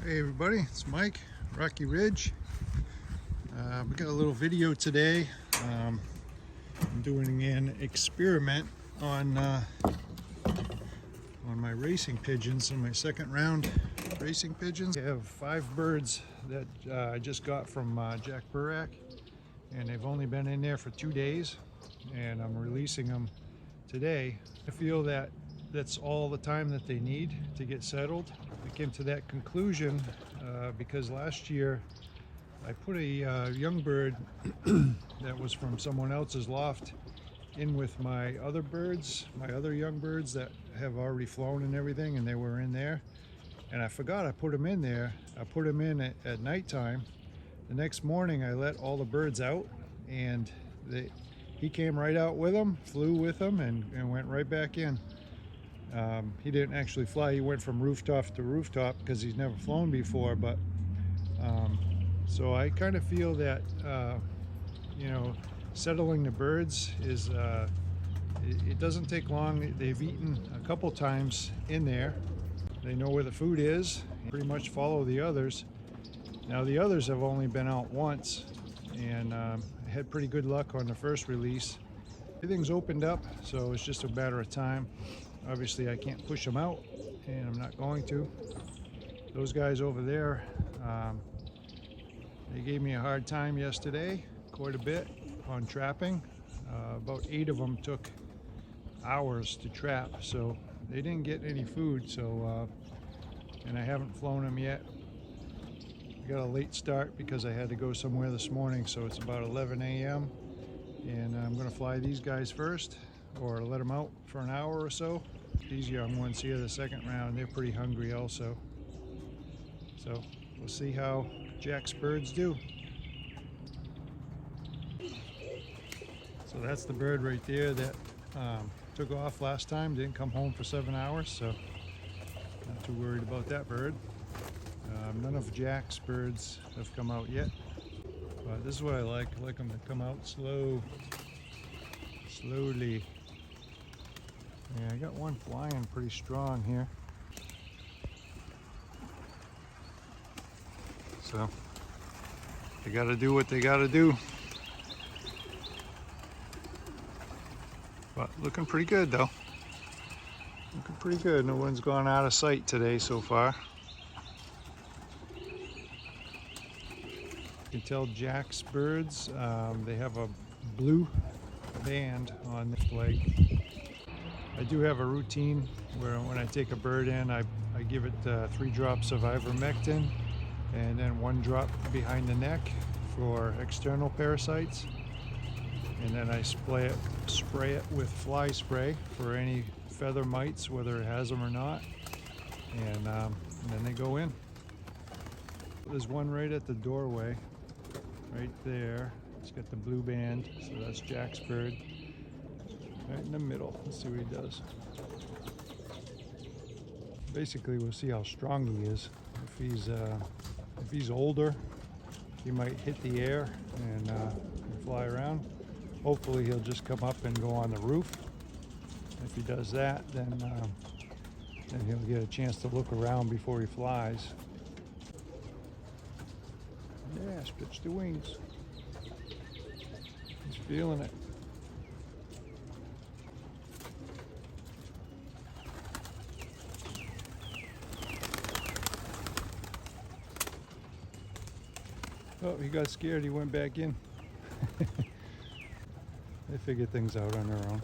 Hey everybody, it's Mike, Rocky Ridge. We got a little video today. I'm doing an experiment on my racing pigeons, on my second round racing pigeons. I have 5 birds that I just got from Jack Burak, and they've only been in there for 2 days, and I'm releasing them today. I feel that that's all the time that they need to get settled. I came to that conclusion because last year I put a young bird that was from someone else's loft in with my other birds, my other young birds that have already flown and everything, and they were in there. And I forgot I put them in there. I put them in at nighttime. The next morning I let all the birds out, and he came right out with them, flew with them, and went right back in. He didn't actually fly. He went from rooftop to rooftop because he's never flown before. But so I kind of feel that settling the birds is it doesn't take long. They've eaten a couple times in there. They know where the food is. Pretty much follow the others. Now the others have only been out once, and I had pretty good luck on the first release. Everything's opened up, so it's just a matter of time. Obviously I can't push them out, and I'm not going to. Those guys over there, they gave me a hard time yesterday, quite a bit, on trapping. About 8 of them took hours to trap, so they didn't get any food. So and I haven't flown them yet. I got a late start because I had to go somewhere this morning, so it's about 11 a.m. and I'm going to fly these guys first, or let them out for an hour or so. These young ones here, the second round, they're pretty hungry also. So we'll see how Jack's birds do. So that's the bird right there that took off last time, didn't come home for 7 hours, so not too worried about that bird. None of Jack's birds have come out yet, but this is what I like. I like them to come out slowly. Yeah, I got one flying pretty strong here. So they got to do what they got to do. But looking pretty good though. Looking pretty good. No one's gone out of sight today so far. You can tell Jack's birds, they have a blue band on this leg. I do have a routine where when I take a bird in, I give it 3 drops of ivermectin and then 1 drop behind the neck for external parasites, and then I spray it with fly spray for any feather mites, whether it has them or not, and then they go in. There's one right at the doorway, right there. It's got the blue band, so that's Jack's bird. Right in the middle. Let's see what he does. Basically, we'll see how strong he is. If he's older, he might hit the air and fly around. Hopefully, he'll just come up and go on the roof. If he does that, then he'll get a chance to look around before he flies. Yeah, stretch the wings. He's feeling it. Oh, he got scared. He went back in. They figure things out on their own.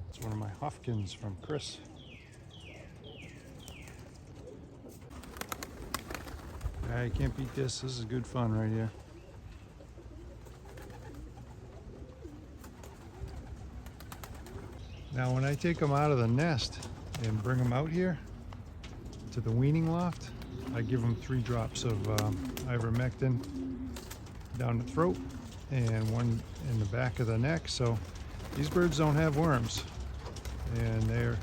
It's one of my Hofkins from Chris. I can't beat this. This is good fun right here. Now when I take them out of the nest and bring them out here to the weaning loft, I give them 3 drops of ivermectin down the throat and 1 in the back of the neck. So these birds don't have worms, and they're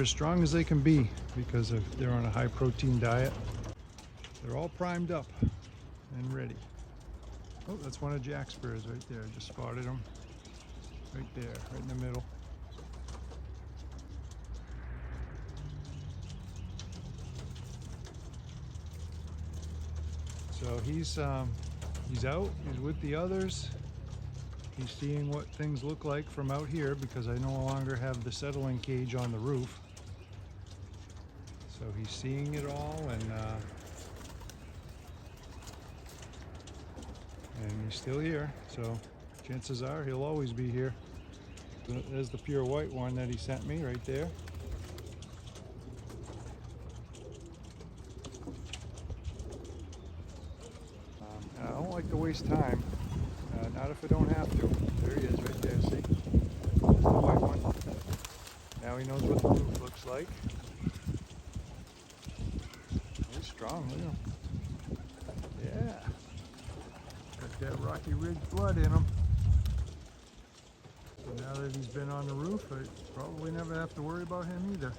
as strong as they can be because they're on a high protein diet. They're all primed up and ready. Oh, that's one of Jack's birds right there. I just spotted him right there, right in the middle. So he's out, he's with the others. He's seeing what things look like from out here because I no longer have the settling cage on the roof. So he's seeing it all, and he's still here. So chances are he'll always be here. There's the pure white one that he sent me right there. I don't like to waste time. Not if I don't have to. There he is right there, see? There's the white one. Now he knows what the roof looks like. He's strong, look at him. Yeah. Got that Rocky Ridge blood in him. So now that he's been on the roof, I probably never have to worry about him either.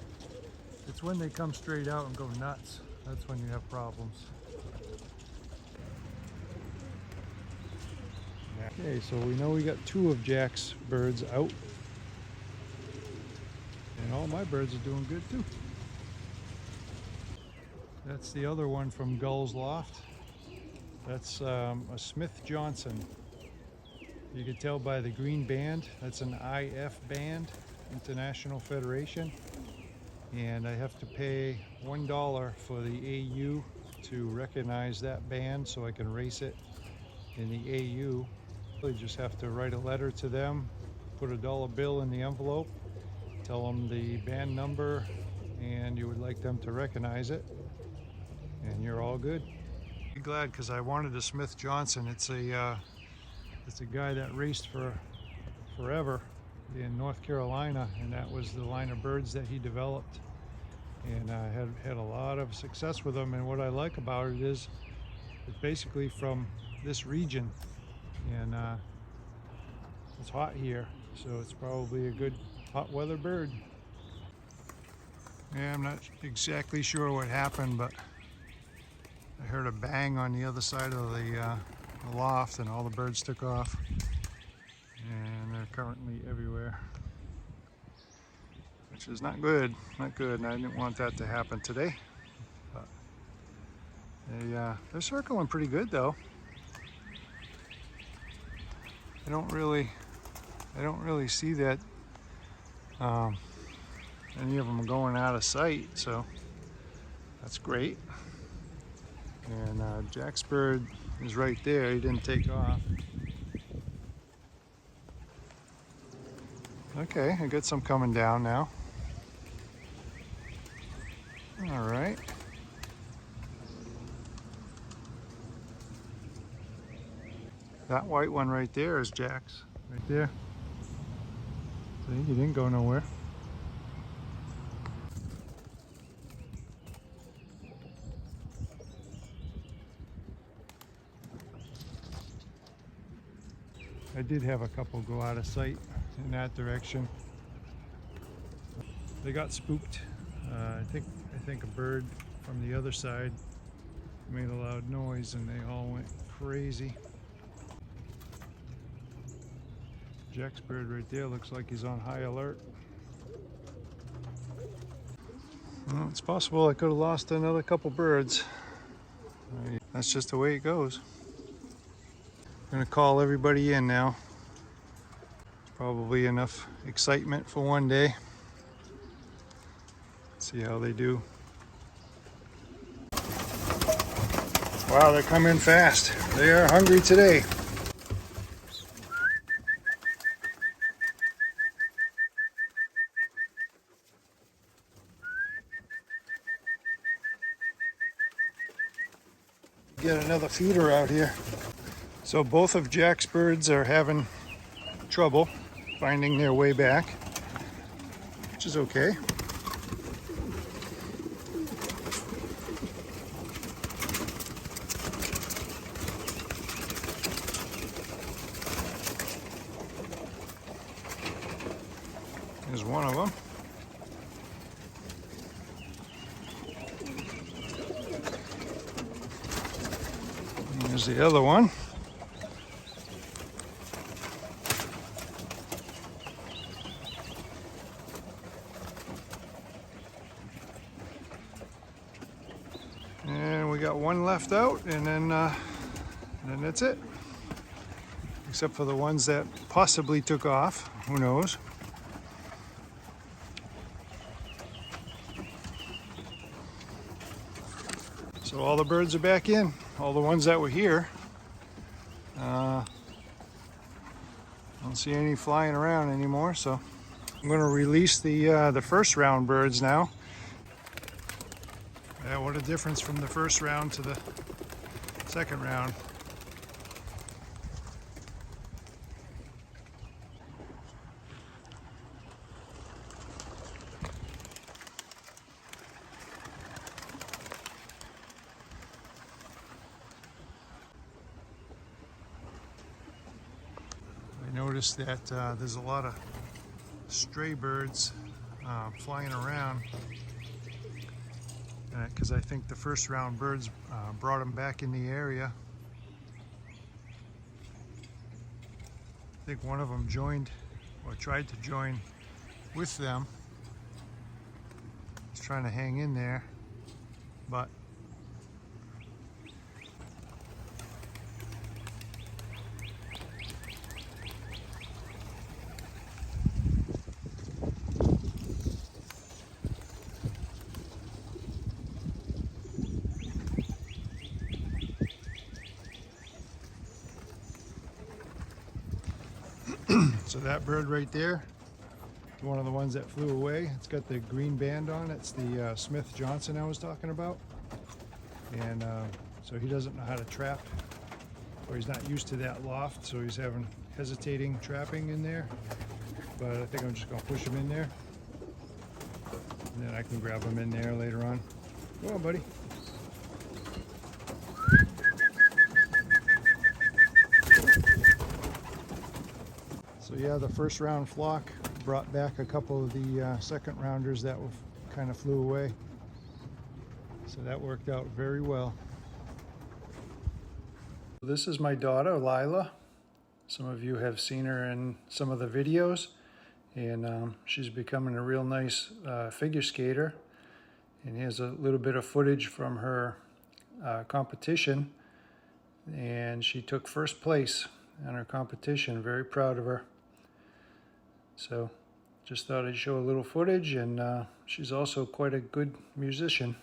It's when they come straight out and go nuts. That's when you have problems. Okay, so we know we got 2 of Jack's birds out. And all my birds are doing good too. That's the other one from Gull's Loft. That's a Smith Johnson. You can tell by the green band, that's an IF band, International Federation. And I have to pay $1 for the AU to recognize that band so I can race it in the AU. You just have to write a letter to them, put a dollar bill in the envelope, tell them the band number and you would like them to recognize it, and you're all good. I'm glad because I wanted a Smith Johnson. It's a guy that raced for forever in North Carolina, and that was the line of birds that he developed, and I had a lot of success with them. And what I like about it is it's basically from this region, and it's hot here, so it's probably a good hot weather bird. Yeah, I'm not exactly sure what happened, but I heard a bang on the other side of the loft, and all the birds took off, and they're currently everywhere, which is not good, and I didn't want that to happen today. But they're circling pretty good though. I don't really see that any of them are going out of sight, so that's great. And Jack's bird is right there. He didn't take off. Okay, I got some coming down now. All right. That white one right there is Jack's. Right there. See, he didn't go nowhere. I did have a couple go out of sight in that direction. They got spooked. I think a bird from the other side made a loud noise and they all went crazy. Jack's bird right there looks like he's on high alert. Well, it's possible I could have lost another couple birds. That's just the way it goes. I'm gonna call everybody in now. Probably enough excitement for one day. See how they do. Wow, they come in fast. They are hungry today. Get another feeder out here. So both of Jack's birds are having trouble finding their way back, which is okay. There's one of them. And there's the other one. And we got one left out, and then that's it. Except for the ones that possibly took off. Who knows? So all the birds are back in. All the ones that were here. I don't see any flying around anymore, so I'm going to release the first round birds now. Yeah, what a difference from the first round to the second round. I noticed that there's a lot of stray birds flying around, because I think the first round birds brought them back in the area. I think one of them joined, or tried to join with them. He's trying to hang in there, but so that bird right there, one of the ones that flew away, it's got the green band on it. It's the Smith Johnson I was talking about. And so he doesn't know how to trap, or he's not used to that loft, so he's hesitating trapping in there. But I think I'm just going to push him in there, and then I can grab him in there later on. Come on, buddy. So yeah, the first round flock brought back a couple of the second rounders that kind of flew away. So that worked out very well. This is my daughter, Lila. Some of you have seen her in some of the videos, and she's becoming a real nice figure skater. And here's a little bit of footage from her competition, and she took first place in her competition. Very proud of her. So just thought I'd show a little footage, and she's also quite a good musician.